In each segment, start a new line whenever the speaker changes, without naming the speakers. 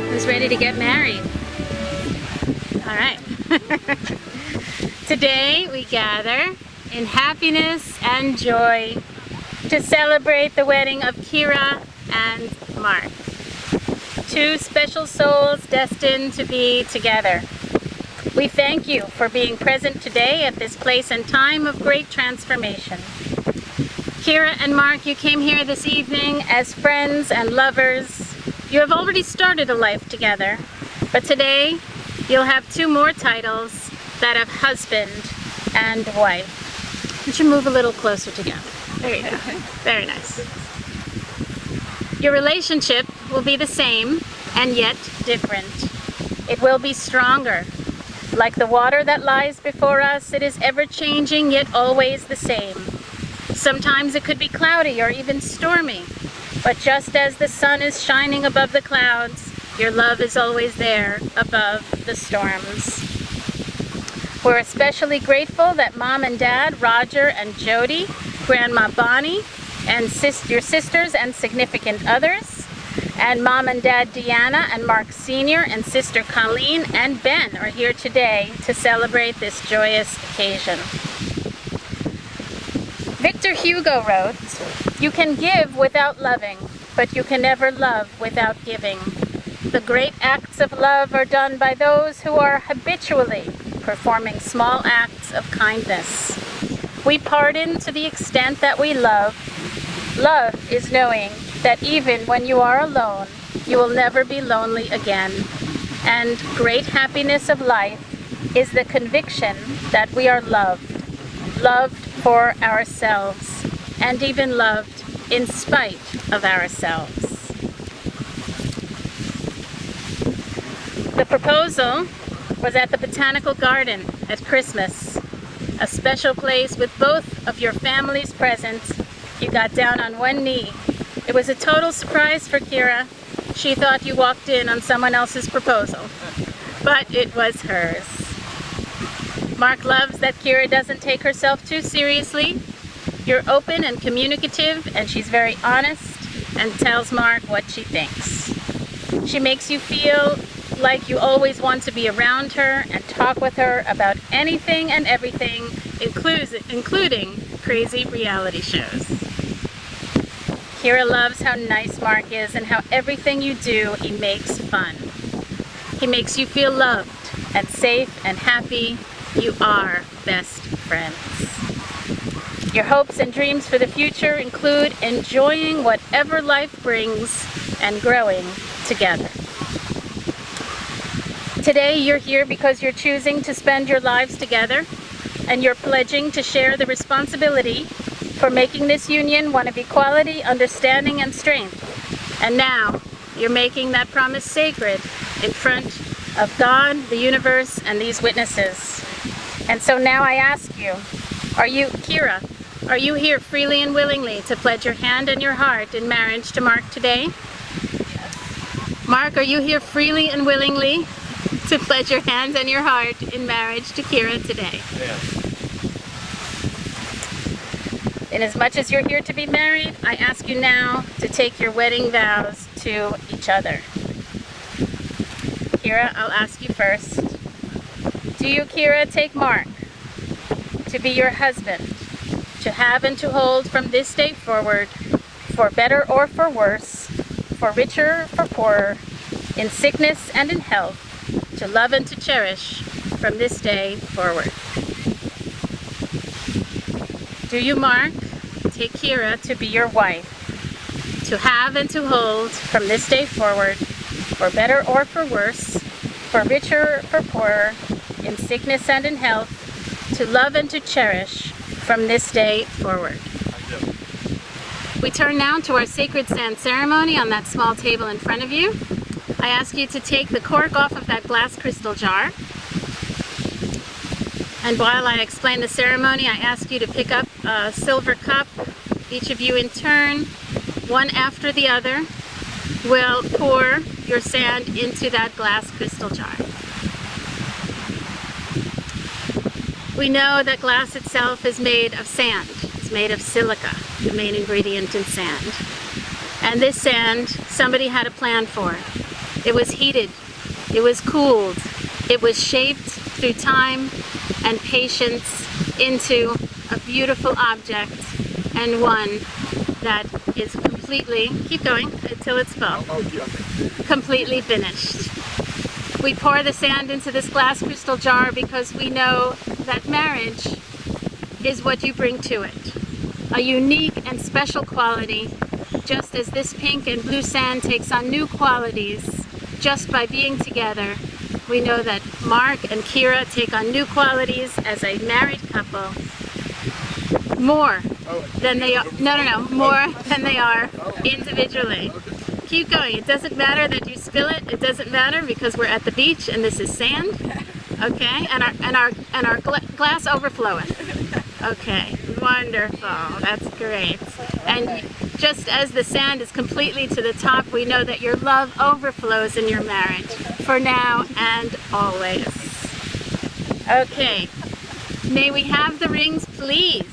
Who's ready to get married? All right. Today we gather in happiness and joy to celebrate the wedding of Kera and Mark, two special souls destined to be together. We thank you for being present today at this place and time of great transformation. Kera and Mark, you came here this evening as friends and lovers. You have already started a life together, but today you'll have two more titles, that of husband and wife. You should move a little closer together. There you go. Very nice. Your relationship will be the same and yet different. It will be stronger. Like the water that lies before us, it is ever-changing yet always the same. Sometimes it could be cloudy or even stormy, but just as the sun is shining above the clouds, your love is always there above the storms. We're especially grateful that Mom and Dad, Roger and Jody, Grandma Bonnie, and your sisters and significant others, and Mom and Dad Deanna and Mark Sr. and Sister Colleen and Ben are here today to celebrate this joyous occasion. Victor Hugo wrote, "You can give without loving, but you can never love without giving. The great acts of love are done by those who are habitually performing small acts of kindness. We pardon to the extent that we love. Love is knowing that even when you are alone, you will never be lonely again. And great happiness of life is the conviction that we are loved. Loved for ourselves, and even loved in spite of ourselves." The proposal was at the Botanical Garden at Christmas, a special place with both of your families present. You got down on one knee. It was a total surprise for Kera. She thought you walked in on someone else's proposal, but it was hers. Mark loves that Kera doesn't take herself too seriously. You're open and communicative, and she's very honest and tells Mark what she thinks. She makes you feel like you always want to be around her and talk with her about anything and everything, including crazy reality shows. Kera loves how nice Mark is and how everything you do he makes fun. He makes you feel loved and safe and happy. You are best friends. Your hopes and dreams for the future include enjoying whatever life brings and growing together. Today you're here because you're choosing to spend your lives together, and you're pledging to share the responsibility for making this union one of equality, understanding, and strength. And now you're making that promise sacred in front of God, the universe, and these witnesses. And so now I ask you, Kera, are you here freely and willingly to pledge your hand and your heart in marriage to Mark today? Mark, are you here freely and willingly to pledge your hand and your heart in marriage to Kera today?
Yes.
Inasmuch as you're here to be married, I ask you now to take your wedding vows to each other. Kera, I'll ask you first. Do you, Kera, take Mark to be your husband, to have and to hold from this day forward, for better or for worse, for richer, for poorer, in sickness and in health, to love and to cherish from this day forward. Do you, Mark, take Kera to be your wife, to have and to hold from this day forward, for better or for worse, for richer, for poorer, in sickness and in health, to love and to cherish from this day forward. We turn now to our sacred sand ceremony on that small table in front of you. I ask you to take the cork off of that glass crystal jar. And while I explain the ceremony, I ask you to pick up a silver cup. Each of you in turn, one after the other, will pour your sand into that glass crystal jar. We know that glass itself is made of sand. It's made of silica, the main ingredient in sand. And this sand, somebody had a plan for. It was heated, it was cooled, it was shaped through time and patience into a beautiful object, and one that is completely, keep going until it's full, completely finished. We pour the sand into this glass crystal jar because we know that marriage is what you bring to it. A unique and special quality, just as this pink and blue sand takes on new qualities just by being together. We know that Mark and Kera take on new qualities as a married couple, more than they are, more than they are individually. Keep going. It doesn't matter that you spill it. It doesn't matter because we're at the beach and this is sand. Okay, and our glass overflowing. Okay, wonderful. That's great. And just as the sand is completely to the top, we know that your love overflows in your marriage for now and always. Okay, may we have the rings, please?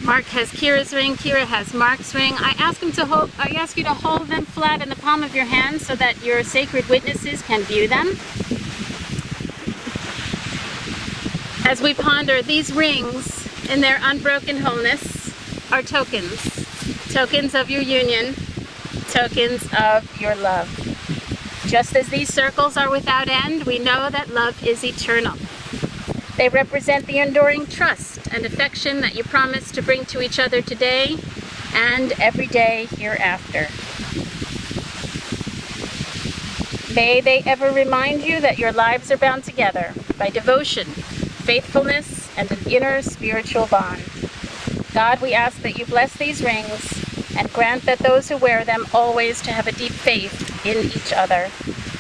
Mark has Kera's ring, Kera has Mark's ring. I ask you to hold them flat in the palm of your hand so that your sacred witnesses can view them. As we ponder, these rings in their unbroken wholeness are tokens. Tokens of your union, tokens of your love. Just as these circles are without end, we know that love is eternal. They represent the enduring trust and affection that you promise to bring to each other today and every day hereafter. May they ever remind you that your lives are bound together by devotion, faithfulness, and an inner spiritual bond. God, we ask that you bless these rings and grant that those who wear them always to have a deep faith in each other.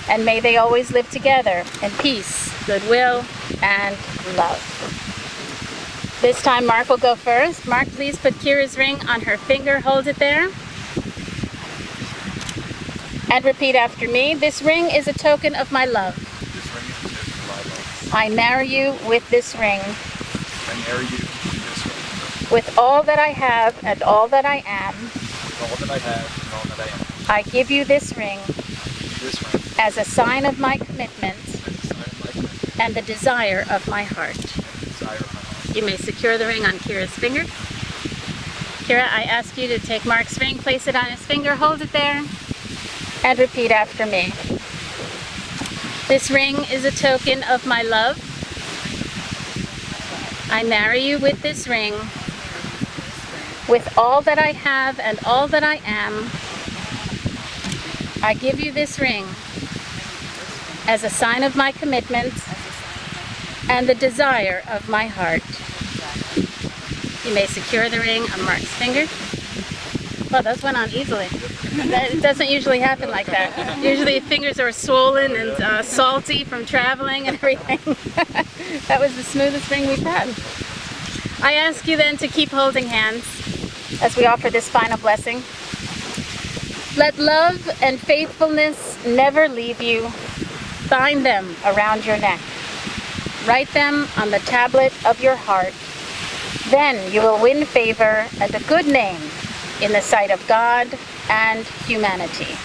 And may they always live together in peace, goodwill, and love. This time Mark will go first. Mark, please put Kera's ring on her finger. Hold it there. And repeat after me. This ring is a token of my love. I marry you with this ring. With all that I have and all that I am. I give you this ring. As a sign of my commitment and the desire of my heart. You may secure the ring on Kera's finger. Kera, I ask you to take Mark's ring, place it on his finger, hold it there, and repeat after me. This ring is a token of my love. I marry you with this ring. With all that I have and all that I am, I give you this ring as a sign of my commitment and the desire of my heart. You may secure the ring on Mark's finger. Well, those went on easily. It doesn't usually happen like that. Usually fingers are swollen and salty from traveling and everything. That was the smoothest ring we've had. I ask you then to keep holding hands as we offer this final blessing. Let love and faithfulness never leave you. Bind them around your neck. Write them on the tablet of your heart. Then you will win favor and a good name in the sight of God and humanity.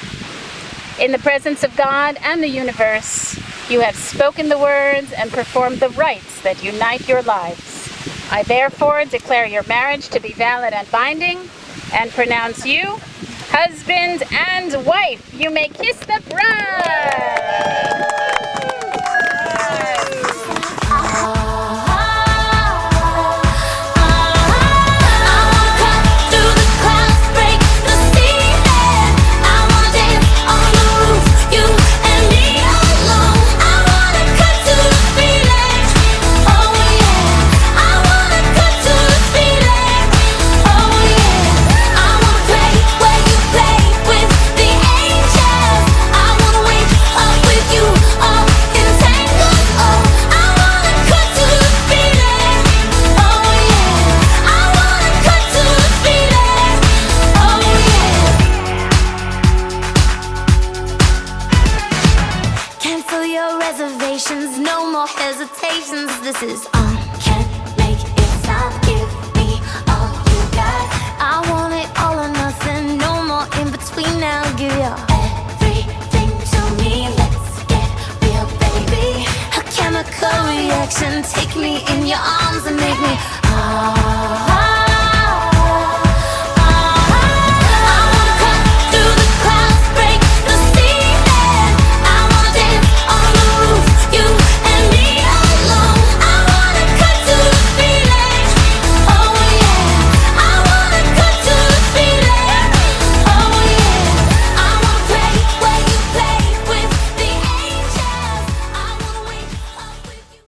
In the presence of God and the universe, you have spoken the words and performed the rites that unite your lives. I therefore declare your marriage to be valid and binding and pronounce you husband and wife. You may kiss the bride.
No more hesitations, this is on. Can't make it stop, give me all you got. I want it all or nothing, no more in between now. Give your everything to me, let's get real, baby. A chemical reaction, take me in your arms and make me